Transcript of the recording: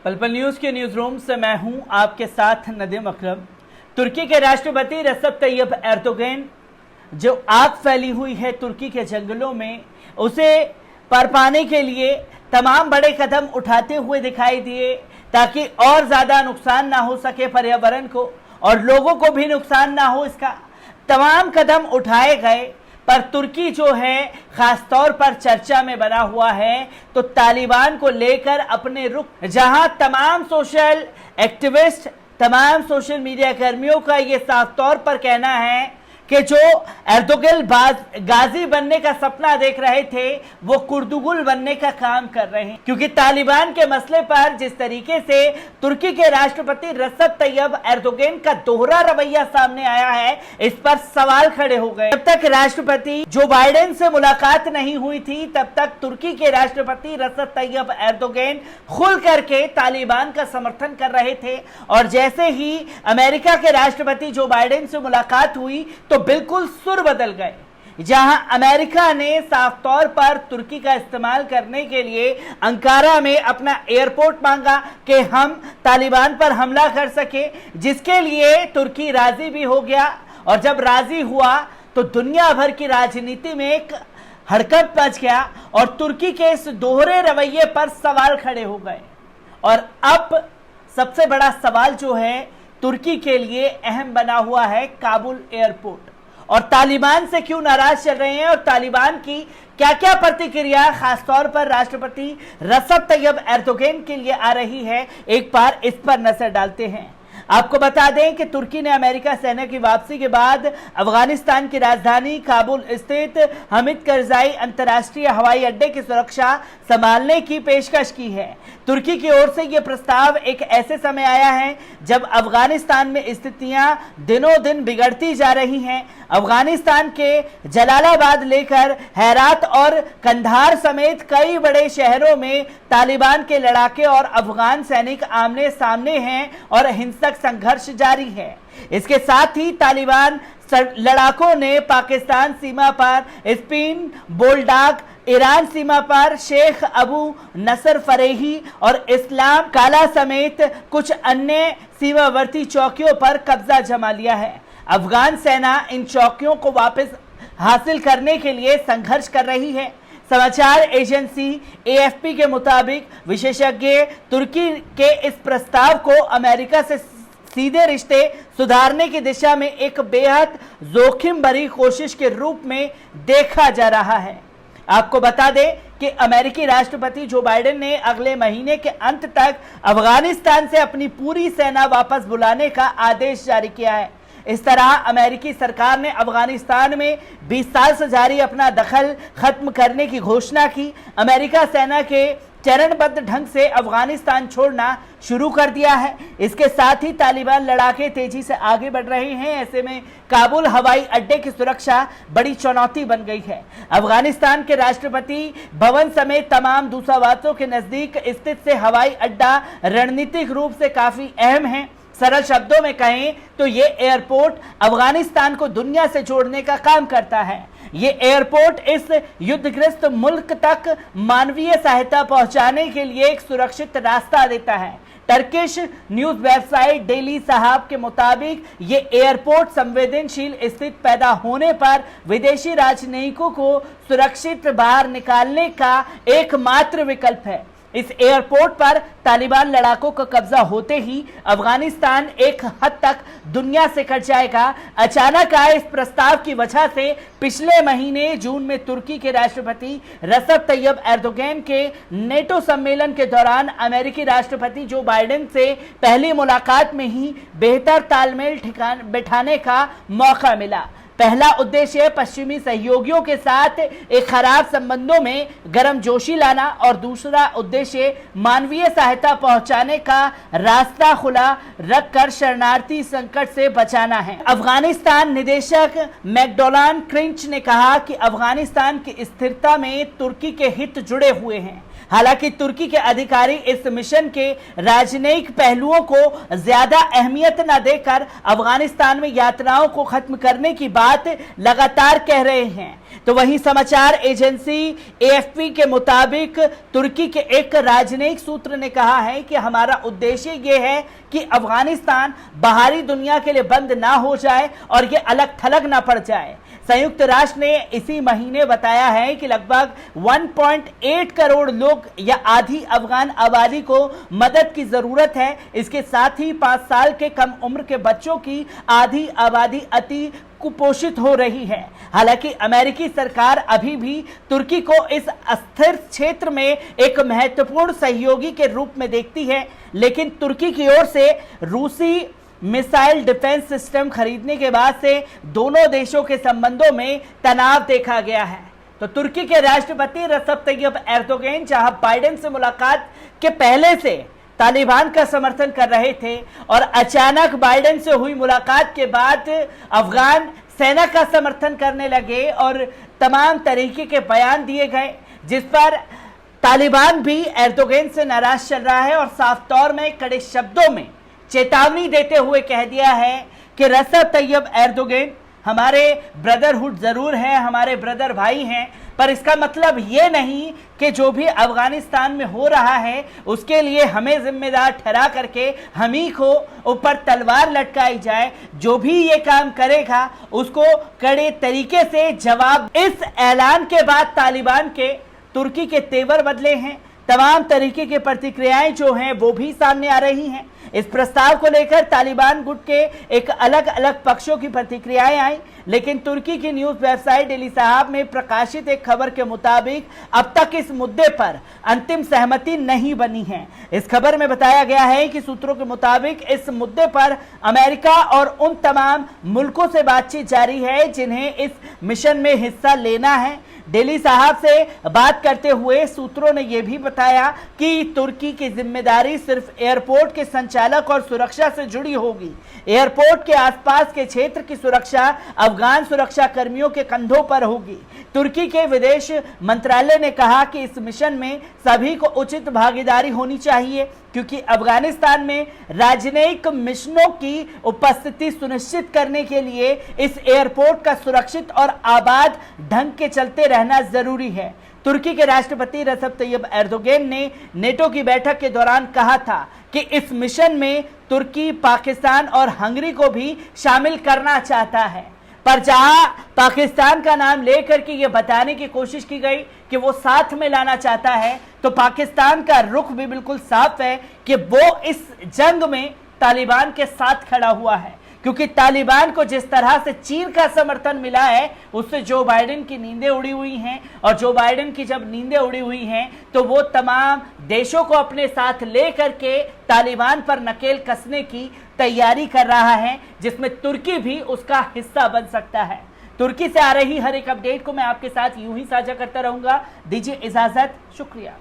पल पल न्यूज के न्यूज रूम से मैं हूं आपके साथ नदीम अकरम। तुर्की के राष्ट्रपति रेसेप तैयब एर्दोगन जो आग फैली हुई है तुर्की के जंगलों में, उसे पर पाने के लिए तमाम बड़े कदम उठाते हुए दिखाई दिए ताकि और ज्यादा नुकसान ना हो सके पर्यावरण को और लोगों को भी नुकसान ना हो। इसका तमाम कदम उठाए गए, पर तुर्की जो है खासतौर पर चर्चा में बना हुआ है तो तालिबान को लेकर अपने रुख, जहां तमाम सोशल एक्टिविस्ट, तमाम सोशल मीडिया कर्मियों का ये साफ तौर पर कहना है कि जो एर्दोगन गाजी बनने का सपना देख रहे थे वो कुर्दुगुल बनने का काम कर रहे हैं, क्योंकि तालिबान के मसले पर जिस तरीके से तुर्की के राष्ट्रपति रेसेप तैयब एर्दोगन का दोहरा रवैया सामने आया है, इस पर सवाल खड़े हो गए। जब तक राष्ट्रपति जो बाइडेन से मुलाकात नहीं हुई थी तब तक तुर्की के राष्ट्रपति रेसेप तैयब एर्दोगन खुल करके तालिबान का समर्थन कर रहे थे, और जैसे ही अमेरिका के राष्ट्रपति जो बाइडेन से मुलाकात हुई तो बिल्कुल सुर बदल गए। जहां अमेरिका ने साफ तौर पर तुर्की का इस्तेमाल करने के लिए अंकारा में अपना एयरपोर्ट मांगा कि हम तालिबान पर हमला कर सके, जिसके लिए तुर्की राजी भी हो गया। और जब राजी हुआ तो दुनिया भर की राजनीति में एक हड़कंप मच गया और तुर्की के इस दोहरे रवैये पर सवाल खड़े हो गए। और अब सबसे बड़ा सवाल जो है तुर्की के लिए अहम बना हुआ है काबुल एयरपोर्ट, और तालिबान से क्यों नाराज चल रहे हैं और तालिबान की क्या क्या प्रतिक्रिया खासतौर पर राष्ट्रपति रेसेप तैयब एर्दोगन के लिए आ रही है, एक बार इस पर नजर डालते हैं। आपको बता दें कि तुर्की ने अमेरिका सेना की वापसी के बाद अफगानिस्तान की राजधानी काबुल स्थित हमीद करजाई अंतर्राष्ट्रीय हवाई अड्डे की सुरक्षा संभालने की पेशकश की है। तुर्की की ओर से यह प्रस्ताव एक ऐसे समय आया है जब अफगानिस्तान में स्थितियां दिनों दिन बिगड़ती जा रही हैं। अफगानिस्तान के जलालाबाद लेकर हेरात और कंधार समेत कई बड़े शहरों में तालिबान के लड़ाके और अफगान सैनिक आमने सामने हैं और हिंसक संघर्ष जारी है। इसके साथ ही तालिबान लड़ाकों ने पाकिस्तान सीमा पर स्पिन बोल्डाक, ईरान सीमा पर शेख अबू नसर फरेही और इस्लाम काला समेत कुछ अन्य सीमावर्ती चौकियों पर कब्जा जमा लिया है। अफगान सेना इन चौकियों को वापस हासिल करने के लिए संघर्ष कर रही है। समाचार एजेंसी एएफपी के मुताबिक विशेषज्ञ तुर्की के इस प्रस्ताव को अमेरिका से सीधे रिश्ते सुधारने की दिशा में एक बेहद जोखिम भरी कोशिश के रूप में देखा जा रहा है। आपको बता दें कि अमेरिकी राष्ट्रपति जो बाइडेन ने अगले महीने के अंत तक अफगानिस्तान से अपनी पूरी सेना वापस बुलाने का आदेश जारी किया है। इस तरह अमेरिकी सरकार ने अफगानिस्तान में 20 साल से जारी अपना दखल खत्म करने की घोषणा की। अमेरिका सेना के चरणबद्ध ढंग से अफगानिस्तान छोड़ना शुरू कर दिया है। इसके साथ ही तालिबान लड़ाके तेजी से आगे बढ़ रहे हैं। ऐसे में काबुल हवाई अड्डे की सुरक्षा बड़ी चुनौती बन गई है। अफगानिस्तान के राष्ट्रपति भवन समेत तमाम दूतावासों के नजदीक स्थित से हवाई अड्डा रणनीतिक रूप से काफी अहम है। सरल शब्दों में कहें तो ये एयरपोर्ट अफगानिस्तान को दुनिया से जोड़ने का काम करता है। ये एयरपोर्ट इस युद्धग्रस्त मुल्क तक मानवीय सहायता पहुंचाने के लिए एक सुरक्षित रास्ता देता है। टर्किश न्यूज वेबसाइट डेली साहब के मुताबिक ये एयरपोर्ट संवेदनशील स्थिति पैदा होने पर विदेशी राजनयिकों को सुरक्षित बाहर निकालने का एकमात्र विकल्प है। इस एयरपोर्ट पर तालिबान लड़ाकों का कब्जा होते ही अफगानिस्तान एक हद तक दुनिया से कट जाएगा। अचानक आए इस प्रस्ताव की वजह से पिछले महीने जून में तुर्की के राष्ट्रपति रेसेप तैयब एर्दोगन के नेटो सम्मेलन के दौरान अमेरिकी राष्ट्रपति जो बाइडेन से पहली मुलाकात में ही बेहतर तालमेल बिठाने का मौका मिला। पहला उद्देश्य पश्चिमी सहयोगियों के साथ एक खराब संबंधों में गर्मजोशी लाना और दूसरा उद्देश्य मानवीय सहायता पहुंचाने का रास्ता खुला रखकर शरणार्थी संकट से बचाना है। अफगानिस्तान निदेशक मैकडोनाल्ड क्रिंच ने कहा कि अफगानिस्तान की स्थिरता में तुर्की के हित जुड़े हुए हैं। हालांकि तुर्की के अधिकारी इस मिशन के राजनयिक पहलुओं को ज्यादा अहमियत न देकर अफगानिस्तान में यात्राओं को खत्म करने की बात लगातार कह रहे हैं। तो वहीं समाचार एजेंसी एएफपी के मुताबिक तुर्की के एक राजनयिक सूत्र ने कहा है कि हमारा उद्देश्य यह है कि अफगानिस्तान बाहरी दुनिया के लिए बंद ना हो जाए और ये अलग थलग ना पड़ जाए। संयुक्त राष्ट्र ने इसी महीने बताया है कि लगभग 1.8 करोड़ लोग या आधी अफगान आबादी को मदद की जरूरत है। इसके साथ ही 5 साल के कम उम्र के बच्चों की आधी आबादी अति कुपोषित हो रही है। हालांकि अमेरिकी सरकार अभी भी तुर्की को इस अस्थिर क्षेत्र में एक महत्वपूर्ण सहयोगी के रूप में देखती है, लेकिन तुर्की की ओर से रूसी मिसाइल डिफेंस सिस्टम खरीदने के बाद से दोनों देशों के संबंधों में तनाव देखा गया है। तो तुर्की के राष्ट्रपति रसप तैयब एर्दोगन जहां बाइडेन से मुलाकात के पहले से तालिबान का समर्थन कर रहे थे और अचानक बाइडेन से हुई मुलाकात के बाद अफगान सेना का समर्थन करने लगे और तमाम तरीके के बयान दिए गए, जिस पर तालिबान भी एर्दोगन से नाराज चल रहा है और साफ तौर में कड़े शब्दों में चेतावनी देते हुए कह दिया है कि रसप तैयब एर्दोगन हमारे ब्रदरहुड जरूर है, हमारे ब्रदर भाई हैं, पर इसका मतलब ये नहीं कि जो भी अफगानिस्तान में हो रहा है उसके लिए हमें जिम्मेदार ठहरा करके हम ही को ऊपर तलवार लटकाई जाए। जो भी ये काम करेगा उसको कड़े तरीके से जवाब। इस ऐलान के बाद तालिबान के तुर्की के तेवर बदले हैं। तमाम तरीके की प्रतिक्रियाएं जो हैं वो भी सामने आ रही हैं। इस प्रस्ताव को लेकर तालिबान गुट के एक अलग अलग पक्षों की प्रतिक्रियाएं आई, लेकिन तुर्की की न्यूज वेबसाइट डेली साहब में प्रकाशित एक खबर के मुताबिक अब तक इस मुद्दे पर अंतिम सहमति नहीं बनी है। इस खबर में बताया गया है कि सूत्रों के मुताबिक इस मुद्दे पर अमेरिका और उन तमाम मुल्कों से बातचीत जारी है जिन्हें इस मिशन में हिस्सा लेना है। डेली साहब से बात करते हुए सूत्रों ने यह भी बताया कि तुर्की की जिम्मेदारी सिर्फ एयरपोर्ट के संचालक और सुरक्षा से जुड़ी होगी। एयरपोर्ट के आसपास के क्षेत्र की सुरक्षा अफगान सुरक्षा कर्मियों के कंधों पर होगी। तुर्की के विदेश मंत्रालय ने कहा कि इस मिशन में सभी को उचित भागीदारी होनी चाहिए, क्योंकि अफगानिस्तान में राजनयिक मिशनों की उपस्थिति सुनिश्चित करने के लिए इस एयरपोर्ट का सुरक्षित और आबाद ढंग के चलते रहना जरूरी है। तुर्की के राष्ट्रपति रसप तैयब एर्दोगन ने नेटो की बैठक के दौरान कहा था कि इस मिशन में तुर्की, पाकिस्तान और हंगरी को भी शामिल करना चाहता है, पर जहां पाकिस्तान का नाम लेकर के ये बताने की कोशिश की गई कि वो साथ में लाना चाहता है, तो पाकिस्तान का रुख भी बिल्कुल साफ है कि वो इस जंग में तालिबान के साथ खड़ा हुआ है, क्योंकि तालिबान को जिस तरह से चीन का समर्थन मिला है उससे जो बाइडेन की नींदें उड़ी हुई हैं, और जो बाइडेन की जब नींदें उड़ी हुई हैं तो वो तमाम देशों को अपने साथ ले करके तालिबान पर नकेल कसने की तैयारी कर रहा है, जिसमें तुर्की भी उसका हिस्सा बन सकता है। तुर्की से आ रही हर एक अपडेट को मैं आपके साथ यूं ही साझा करता रहूंगा। दीजिए इजाजत, शुक्रिया।